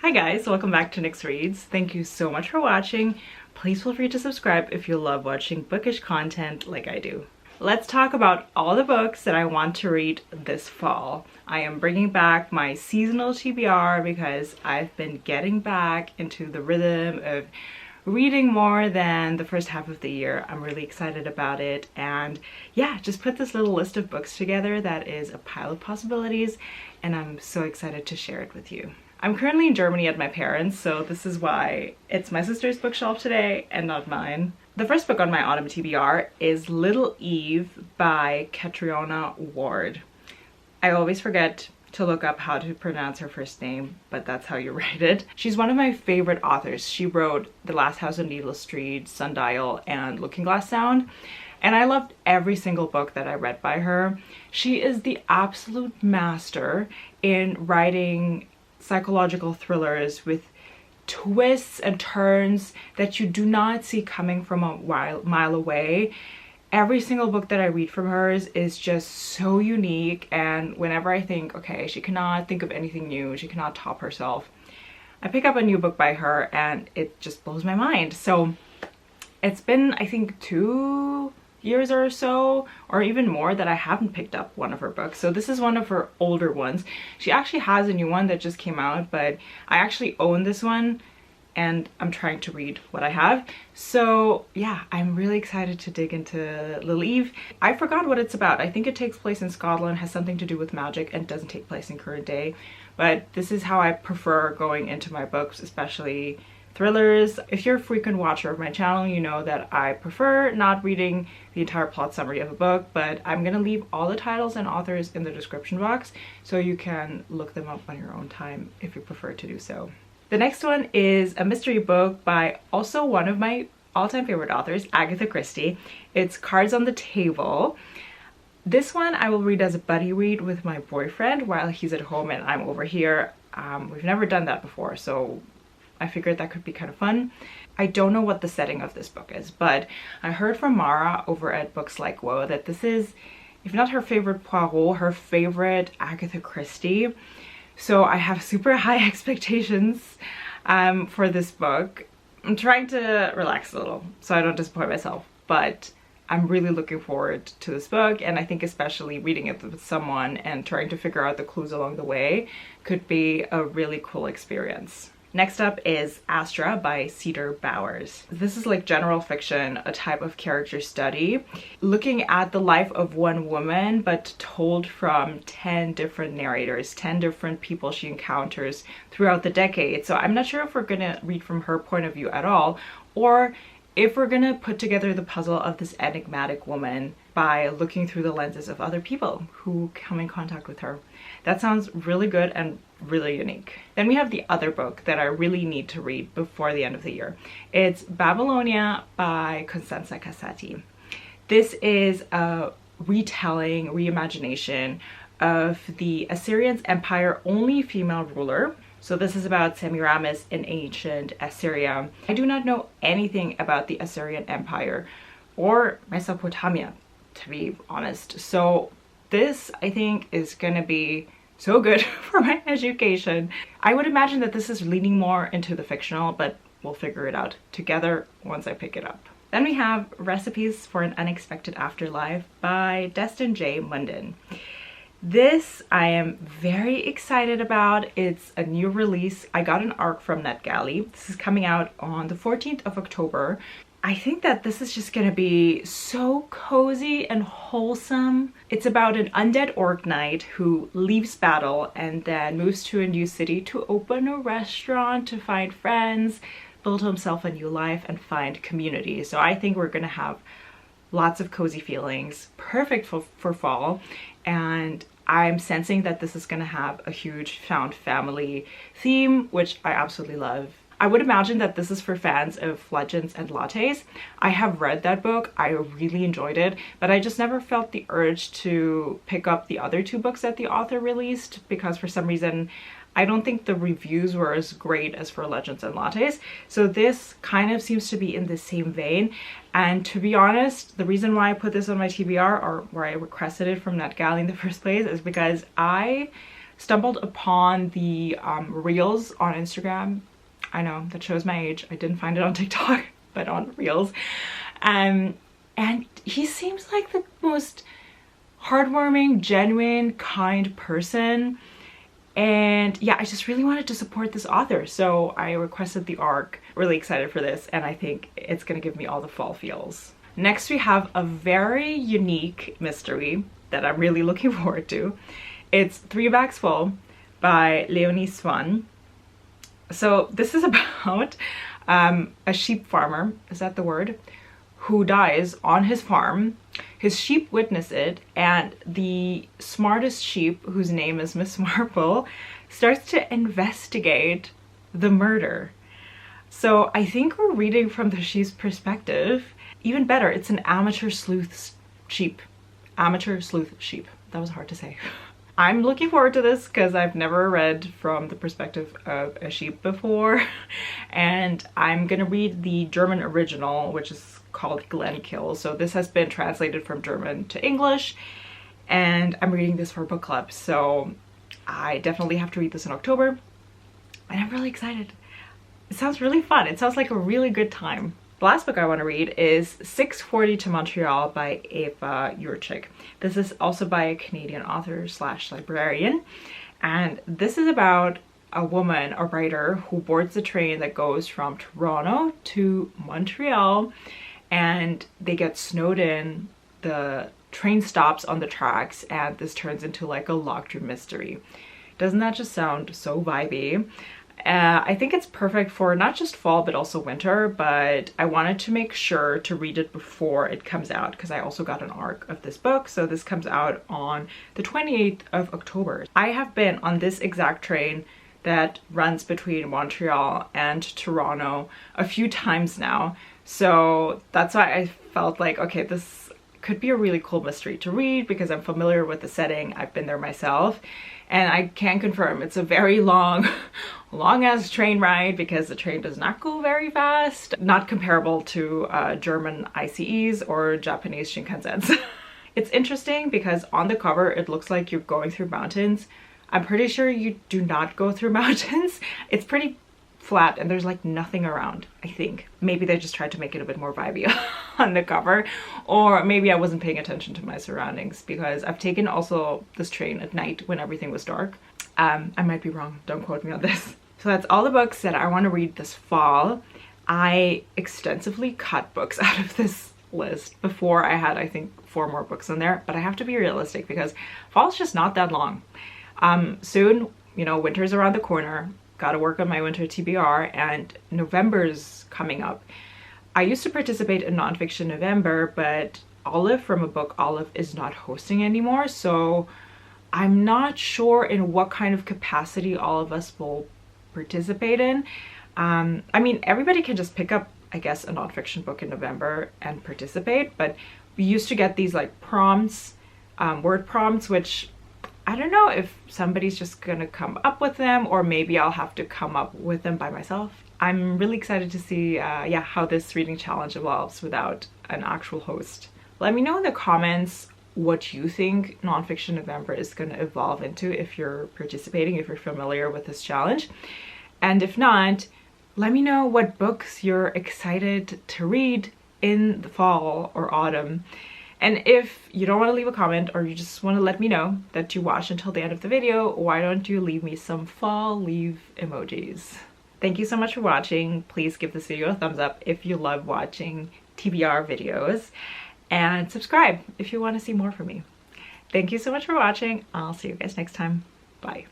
Hi guys, welcome back to Nyx Reads. Thank you so much for watching. Please feel free to subscribe if you love watching bookish content like I do. Let's talk about all the books that I want to read this fall. I am bringing back my seasonal TBR because I've been getting back into the rhythm of reading more than the first half of the year. I'm really excited about it, and yeah, just put this little list of books together that is a pile of possibilities, and I'm so excited to share it with you. I'm currently in Germany at my parents', so this is why it's my sister's bookshelf today and not mine. The first book on my autumn TBR is Little Eve by Catriona Ward. I always forget to look up how to pronounce her first name, but that's how you write it. She's one of my favorite authors. She wrote The Last House on Needle Street, Sundial, and Looking Glass Sound, and I loved every single book that I read by her. She is the absolute master in writing psychological thrillers with twists and turns that you do not see coming from a mile away. Every single book that I read from hers is just so unique, and whenever I think, okay, she cannot think of anything new, she cannot top herself, I pick up a new book by her and it just blows my mind. So it's been, I think, 2 years or so, or even more, that I haven't picked up one of her books. So this is one of her older ones. She actually has a new one that just came out, but I actually own this one and I'm trying to read what I have. So yeah, I'm really excited to dig into Little Eve. I forgot what it's about. I think it takes place in Scotland, has something to do with magic, and doesn't take place in current day. But this is how I prefer going into my books, especially thrillers. If you're a frequent watcher of my channel, you know that I prefer not reading the entire plot summary of a book, but I'm gonna leave all the titles and authors in the description box so you can look them up on your own time if you prefer to do so. The next one is a mystery book by also one of my all-time favorite authors, Agatha Christie. It's Cards on the Table. This one I will read as a buddy read with my boyfriend while he's at home and I'm over here. We've never done that before, so I figured that could be kind of fun. I don't know what the setting of this book is, but I heard from Mara over at Books Like Whoa that this is, if not her favorite Poirot, her favorite Agatha Christie. So I have super high expectations for this book. I'm trying to relax a little so I don't disappoint myself, but I'm really looking forward to this book, and I think especially reading it with someone and trying to figure out the clues along the way could be a really cool experience. Next up is Astra by Cedar Bowers. This is like general fiction, a type of character study, looking at the life of one woman, but told from 10 different narrators, 10 different people she encounters throughout the decade. So I'm not sure if we're gonna read from her point of view at all, or if we're gonna put together the puzzle of this enigmatic woman by looking through the lenses of other people who come in contact with her. That sounds really good and really unique. Then we have the other book that I really need to read before the end of the year. It's Babylonia by Costanza Casati. This is a retelling, reimagination of the Assyrian Empire only female ruler. So this is about Semiramis in ancient Assyria. I do not know anything about the Assyrian Empire or Mesopotamia, to be honest. So this, I think, is gonna be so good for my education. I would imagine that this is leaning more into the fictional, but we'll figure it out together once I pick it up. Then we have Recipes for an Unexpected Afterlife by Deston J. Munden. This I am very excited about. It's a new release. I got an ARC from NetGalley. This is coming out on the 14th of October. I think that this is just gonna be so cozy and wholesome. It's about an undead orc knight who leaves battle and then moves to a new city to open a restaurant, to find friends, build himself a new life, and find community. So I think we're gonna have lots of cozy feelings, perfect for fall, and I'm sensing that this is gonna have a huge found family theme, which I absolutely love. I would imagine that this is for fans of Legends and Lattes. I have read that book, I really enjoyed it, but I just never felt the urge to pick up the other 2 books that the author released because for some reason I don't think the reviews were as great as for Legends and Lattes. So this kind of seems to be in the same vein. And to be honest, the reason why I put this on my TBR, or where I requested it from NetGalley in the first place, is because I stumbled upon the Reels on Instagram. I know, that shows my age. I didn't find it on TikTok, but on Reels. And he seems like the most heartwarming, genuine, kind person. And yeah, I just really wanted to support this author. So I requested the ARC. Really excited for this, and I think it's gonna give me all the fall feels. Next, we have a very unique mystery that I'm really looking forward to. It's 3 Bags Full by Leonie Swann. So this is about a sheep farmer, is that the word, who dies on his farm. His sheep witness it, and the smartest sheep, whose name is Miss Marple, starts to investigate the murder. So I think we're reading from the sheep's perspective. Even better, it's an amateur sleuth sheep. Amateur sleuth sheep. That was hard to say. I'm looking forward to this because I've never read from the perspective of a sheep before. And I'm gonna read the German original, which is called Glenkill. So this has been translated from German to English, and I'm reading this for book club. So I definitely have to read this in October, and I'm really excited. It sounds really fun. It sounds like a really good time. The last book I want to read is 640 to Montreal by Eva Jurczyk. This is also by a Canadian author / librarian, and this is about a woman, a writer, who boards the train that goes from Toronto to Montreal, and they get snowed in. The train stops on the tracks, and this turns into like a locked room mystery. Doesn't that just sound so vibey? I think it's perfect for not just fall but also winter, but I wanted to make sure to read it before it comes out because I also got an ARC of this book. So this comes out on the 28th of October. I have been on this exact train that runs between Montreal and Toronto a few times now. So that's why I felt like, okay, this could be a really cool mystery to read because I'm familiar with the setting. I've been there myself, and I can confirm it's a very long ass train ride because the train does not go very fast. Not comparable to German ICEs or Japanese Shinkansens. It's interesting because on the cover it looks like you're going through mountains. I'm pretty sure you do not go through mountains. It's pretty flat and there's like nothing around, I think. Maybe they just tried to make it a bit more vibey on the cover, or maybe I wasn't paying attention to my surroundings because I've taken also this train at night when everything was dark. I might be wrong, don't quote me on this. So that's all the books that I want to read this fall. I extensively cut books out of this list. Before I had, I think, 4 more books in there, but I have to be realistic because fall's just not that long. Soon, you know, winter's around the corner. Gotta work on my winter TBR, and November's coming up. I used to participate in Nonfiction November, but Olive from a book Olive is not hosting anymore, so I'm not sure in what kind of capacity all of us will participate in. I mean, everybody can just pick up, I guess, a nonfiction book in November and participate, but we used to get these like prompts, word prompts, which I don't know if somebody's just gonna come up with them, or maybe I'll have to come up with them by myself. I'm really excited to see yeah, how this reading challenge evolves without an actual host. Let me know in the comments what you think Nonfiction November is going to evolve into if you're participating, if you're familiar with this challenge. And if not, let me know what books you're excited to read in the fall or autumn. And if you don't want to leave a comment, or you just want to let me know that you watched until the end of the video, why don't you leave me some fall leaf emojis? Thank you so much for watching. Please give this video a thumbs up if you love watching TBR videos, and subscribe if you want to see more from me. Thank you so much for watching. I'll see you guys next time. Bye.